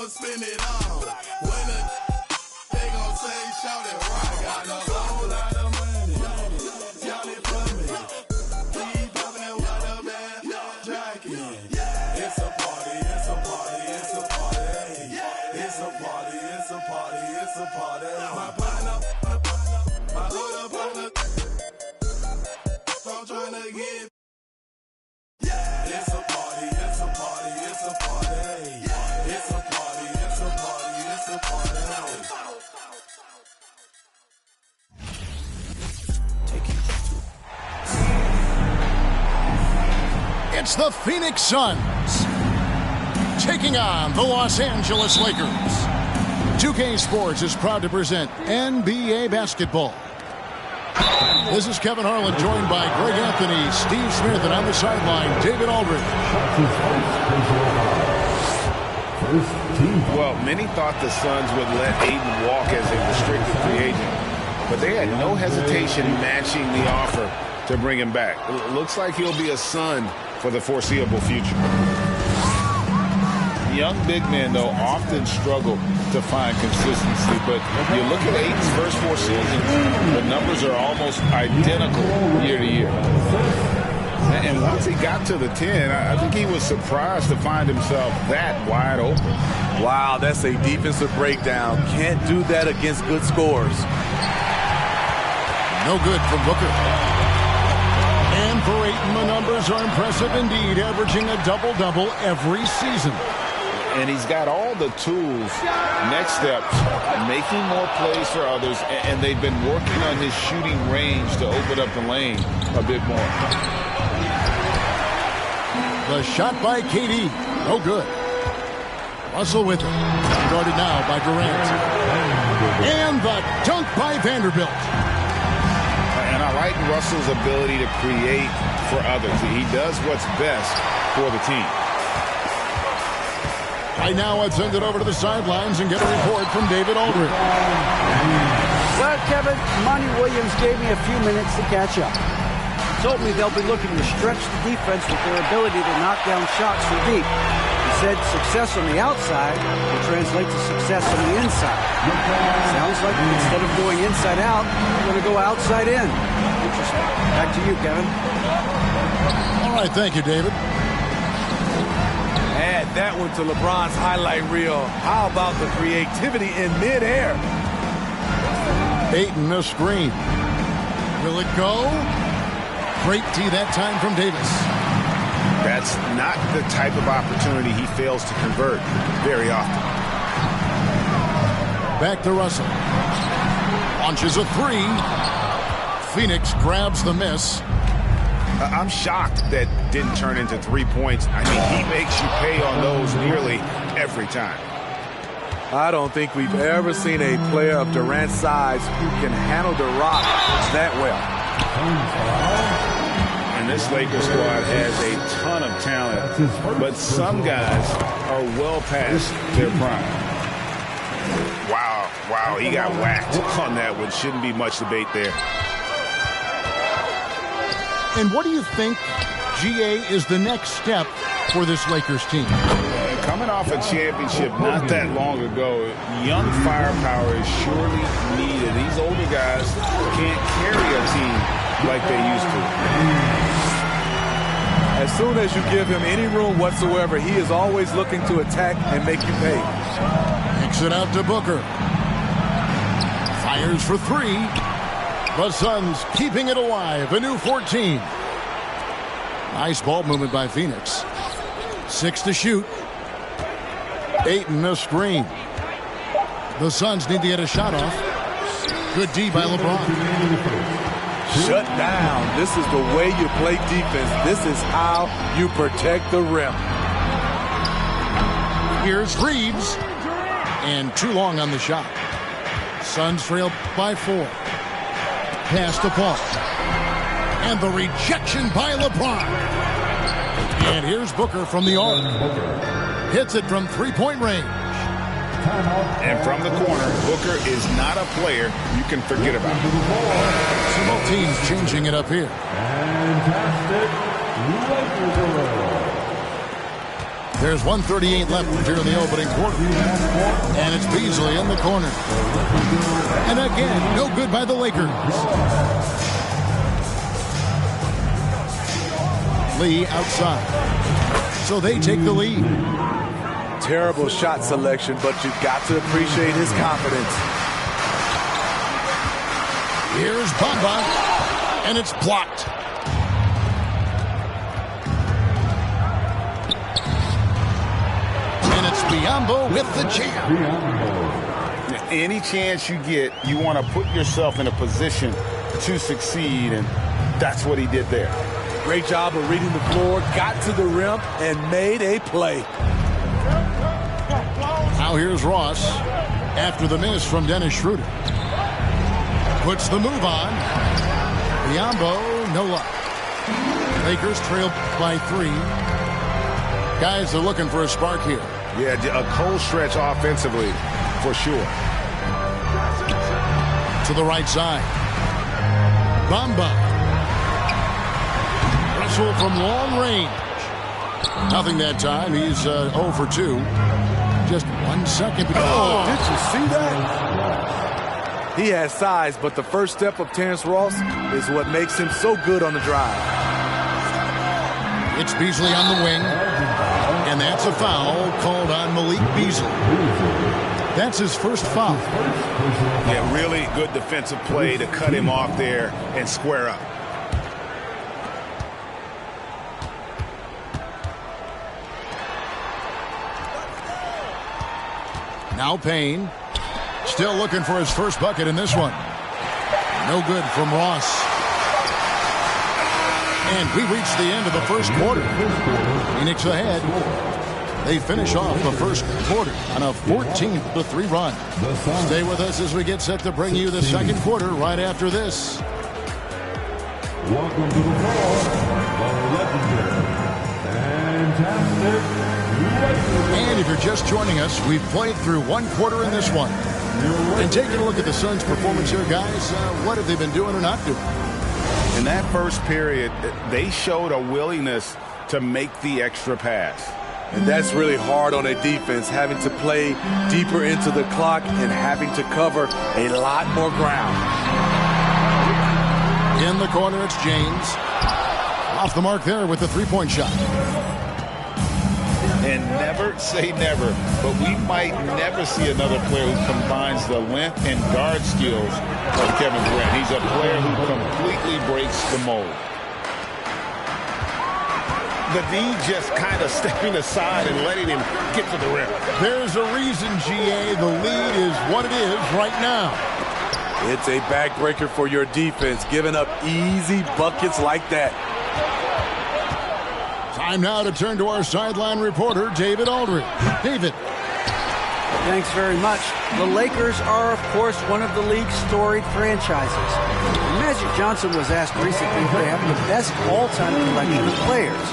I'ma spend it all. When they gon' say, shout it right. Got a whole lot of money. Count it for me. Keep popping that watermelon jacket. It's a party, it's a party, it's a party. It's a party, it's a party, it's a party. My partner, my other partner, so I'm tryna get. It's a party, it's a party, it's a party. It's a party, it's a party, it's a party. It's the Phoenix Suns taking on the Los Angeles Lakers. 2K Sports is proud to present NBA basketball. This is Kevin Harlan, joined by Greg Anthony, Steve Smith, and on the sideline, David Aldridge. Well, many thought the Suns would let Ayton walk as a restricted free agent, but they had no hesitation matching the offer to bring him back. It looks like he'll be a Sun for the foreseeable future. Young big men, though, often struggle to find consistency, but you look at Ayton's first 4 seasons, the numbers are almost identical year to year. And once he got to the 10, I think he was surprised to find himself that wide open. Wow, that's a defensive breakdown. Can't do that against good scores. No good from Booker. And for Ayton, the numbers are impressive indeed, averaging a double-double every season. And he's got all the tools, next steps, making more plays for others, and they've been working on his shooting range to open up the lane a bit more. The shot by KD, no good. Russell with it, guarded now by Durant. And the dunk by Vanderbilt. And I like Russell's ability to create for others. He does what's best for the team. Right now, I'd send it over to the sidelines and get a report from David Aldridge. Well, Kevin, Monty Williams gave me a few minutes to catch up. Told me they'll be looking to stretch the defense with their ability to knock down shots from deep. He said success on the outside will translate to success on the inside. Sounds like instead of going inside out, they're going to go outside in. Interesting. Back to you, Kevin. All right, thank you, David. Add that one to LeBron's highlight reel. How about the creativity in midair? Ayton, a screen. Will it go? Great D that time from Davis. That's not the type of opportunity he fails to convert very often. Back to Russell. Launches a 3. Phoenix grabs the miss. I'm shocked that didn't turn into 3 points. I mean, he makes you pay on those nearly every time. I don't think we've ever seen a player of Durant's size who can handle the rock that well. And this Lakers squad has a ton of talent, but some guys are well past their prime. Wow, he got whacked on that one. Shouldn't be much debate there. And what do you think, GA, is the next step for this Lakers team? Coming off a championship not that long ago, young firepower is surely needed. These older guys can't carry a team like they used to. As soon as you give him any room whatsoever, he is always looking to attack and make you pay. Kicks it out to Booker. Fires for 3. The Suns keeping it alive, a new 14. Nice ball movement by Phoenix. 6 to shoot. Ayton, a screen. The Suns need to get a shot off. Good D by LeBron. Shut down. This is the way you play defense. This is how you protect the rim. Here's Reeves. And too long on the shot. Suns trail by 4. Pass to Paul. And the rejection by LeBron. And here's Booker from the arc. Hits it from three-point range. And from the corner, Booker is not a player you can forget about. Both teams changing it up here. There's 1:38 left here in the opening quarter. And it's Beasley in the corner. And again, no good by the Lakers. Lee outside. So they take the lead. Terrible shot selection, but you've got to appreciate his confidence. Here's Bamba, and it's blocked. And it's Biyombo with the jam. Any chance you get, you want to put yourself in a position to succeed, and that's what he did there. Great job of reading the floor, got to the rim, and made a play. Now here's Ross after the miss from Dennis Schroeder. Puts the move on. Biyombo, no luck. Lakers trail by 3. Guys are looking for a spark here. Yeah, a cold stretch offensively, for sure. To the right side. Bamba. Russell from long range. Nothing that time. He's 0 for 2. Just 1 second. Oh, did you see that? He has size, but the first step of Terrence Ross is what makes him so good on the drive. It's Beasley on the wing. And that's a foul called on Malik Beasley. That's his first foul. Yeah, really good defensive play to cut him off there and square up. Now Payne. Still looking for his first bucket in this one. No good from Ross. And we reach the end of the first quarter. Phoenix ahead. They finish off the first quarter on a 14-3 run. Stay with us as we get set to bring you the second quarter right after this. Welcome to the floor, the legendary, fantastic. And if you're just joining us, we've played through one quarter in this one. And taking a look at the Suns' performance here, guys, what have they been doing or not doing? In that first period, they showed a willingness to make the extra pass. And that's really hard on a defense, having to play deeper into the clock and having to cover a lot more ground. In the corner, it's James. Off the mark there with the three-point shot. And never say never, but we might never see another player who combines the length and guard skills of Kevin Durant. He's a player who completely breaks the mold. The D just kind of stepping aside and letting him get to the rim. There's a reason, GA, the lead is what it is right now. It's a backbreaker for your defense, giving up easy buckets like that. Time now to turn to our sideline reporter, David Aldridge. David. Thanks very much. The Lakers are, of course, one of the league's storied franchises. Magic Johnson was asked recently if they have the best all-time collection of players.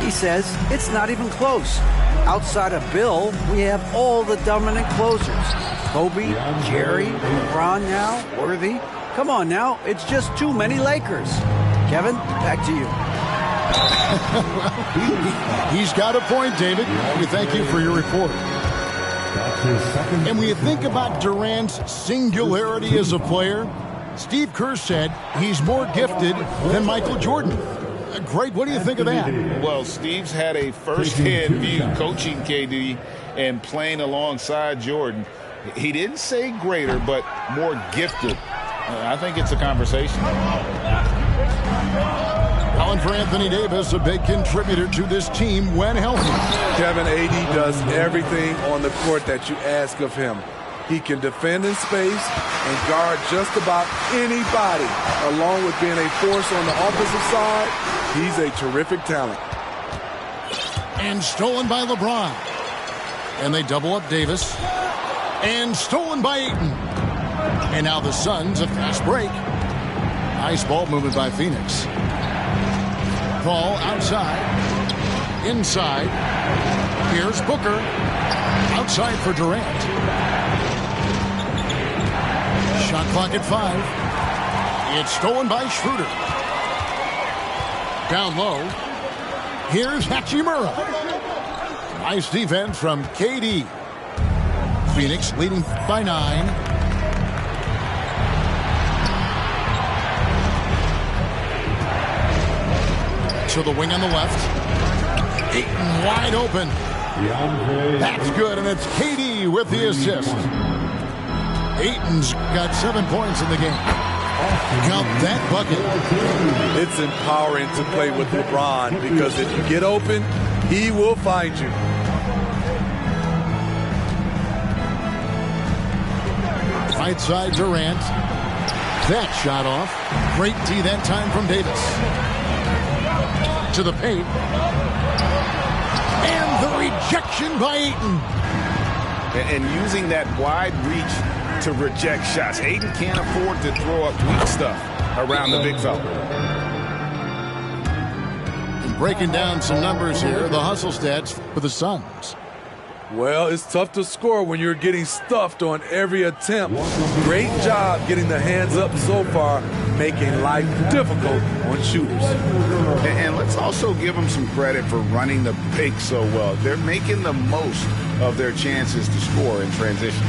He says it's not even close. Outside of Bill, we have all the dominant closers. Kobe, Jerry, LeBron now, Worthy. Come on now, it's just too many Lakers. Kevin, back to you. He's got a point, David. We thank you for your report. And when you think about Durant's singularity as a player, Steve Kerr said he's more gifted than Michael Jordan. Great. What do you think of that? Well, Steve's had a first-hand view coaching KD and playing alongside Jordan. He didn't say greater, but more gifted. I think it's a conversation. Calling for Anthony Davis, a big contributor to this team when healthy. Kevin, AD does everything on the court that you ask of him. He can defend in space and guard just about anybody. Along with being a force on the offensive side, he's a terrific talent. And stolen by LeBron. And they double up Davis. And stolen by Ayton. And now the Suns, a fast break. Nice ball movement by Phoenix. Ball outside. Inside. Here's Booker. Outside for Durant. Shot clock at 5. It's stolen by Schroeder. Down low. Here's Hachimura. Nice defense from KD. Phoenix leading by 9. To the wing on the left. Ayton wide open. That's good, and it's KD with the assist. Ayton's got 7 points in the game. Count that bucket. It's empowering to play with LeBron because if you get open, he will find you. Right side Durant. That shot off. Great D that time from Davis. To the paint. And the rejection by Ayton. And using that wide reach to reject shots. Ayton can't afford to throw up weak stuff around the big fella. And breaking down some numbers here, the hustle stats for the Suns. Well, it's tough to score when you're getting stuffed on every attempt. Great job getting the hands up so far, making life difficult on shooters. And let's also give them some credit for running the pick so well. They're making the most of their chances to score in transition.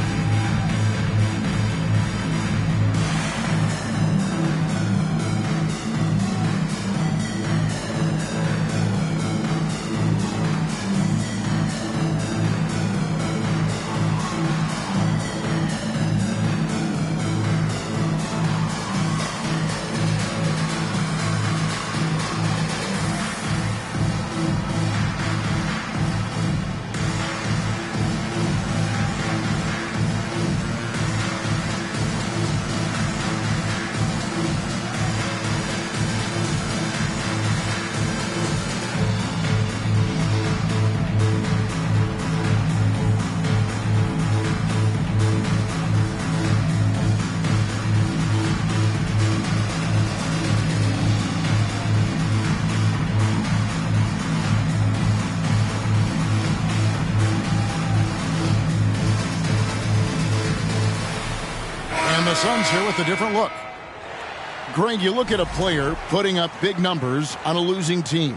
The Suns here with a different look. Greg, you look at a player putting up big numbers on a losing team.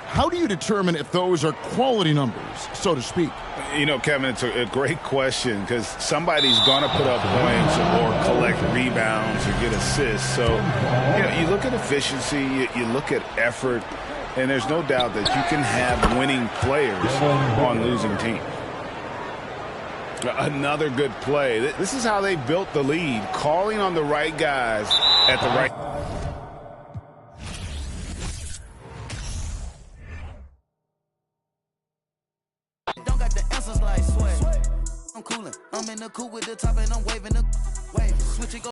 How do you determine if those are quality numbers, so to speak? You know, Kevin, it's a great question because somebody's going to put up points or collect rebounds or get assists. So, you look at efficiency, you look at effort, and there's no doubt that you can have winning players on losing teams. Another good play. This is how they built the lead, calling on the right guys at the right time. Don't got the answers like sweat. I'm coolin'. I'm in the cool with the top and I'm waving the wave. Switch it.